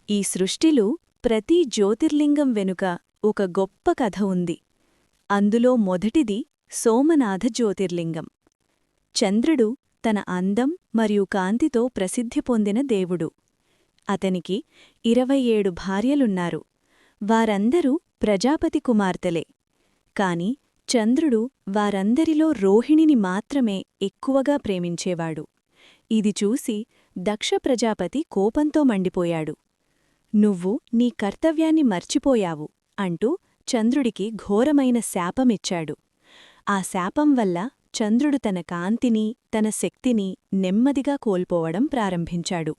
ఈ సృష్టిలో ప్రతి జ్యోతిర్లింగం వెనుక ఒక గొప్ప కథ ఉంది. అందులో మొదటిది సోమనాథ జ్యోతిర్లింగం. చంద్రుడు తన అందం మరియు కాంతితో ప్రసిద్ధి పొందిన దేవుడు. అతనికి 27 భార్యలున్నారు. వారందరూ ప్రజాపతి కుమార్తెలే. కాని చంద్రుడు వారందరిలో రోహిణిని మాత్రమే ఎక్కువగా ప్రేమించేవాడు. ఇది చూసి దక్ష ప్రజాపతి కోపంతో మండిపోయాడు. నువ్వు నీ కర్తవ్యాన్ని మర్చిపోయావు అంటూ చంద్రుడికి ఘోరమైన శాపమిచ్చాడు. ఆ శాపం వల్ల చంద్రుడు తన కాంతిని, తన శక్తిని నెమ్మదిగా కోల్పోవడం ప్రారంభించాడు.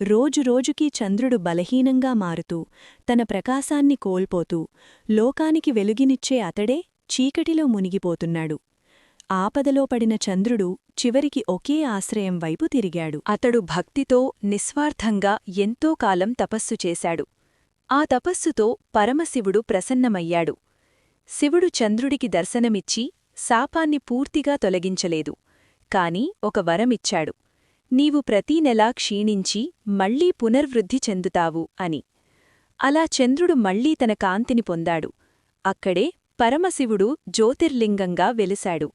రోజురోజుకీ చంద్రుడు బలహీనంగా మారుతూ, తన ప్రకాశాన్ని కోల్పోతూ, లోకానికి వెలుగినిచ్చే అతడే చీకటిలో మునిగిపోతున్నాడు. ఆపదలో పడిన చంద్రుడు చివరికి ఒకే ఆశ్రయం వైపు తిరిగాడు. అతడు భక్తితో నిస్వార్థంగా ఎంతో కాలం తపస్సు చేశాడు. ఆ తపస్సుతో పరమశివుడు ప్రసన్నమయ్యాడు. శివుడు చంద్రుడికి దర్శనమిచ్చి శాపాన్ని పూర్తిగా తొలగించలేదు. కాని ఒక వరమిచ్చాడు. నీవు ప్రతీ నెలా క్షీణించి మళ్లీ పునర్వృద్ధి చెందుతావు అని. అలా చంద్రుడు మళ్లీ తన కాంతిని పొందాడు. అక్కడే పరమశివుడు జ్యోతిర్లింగంగా వెలిశాడు.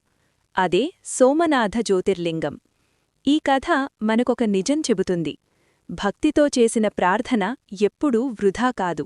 అదే సోమనాథ జ్యోతిర్లింగం. ఈ కథ మనకొక నిజం చెబుతుంది. భక్తితో చేసిన ప్రార్థన ఎప్పుడూ వృధా కాదు.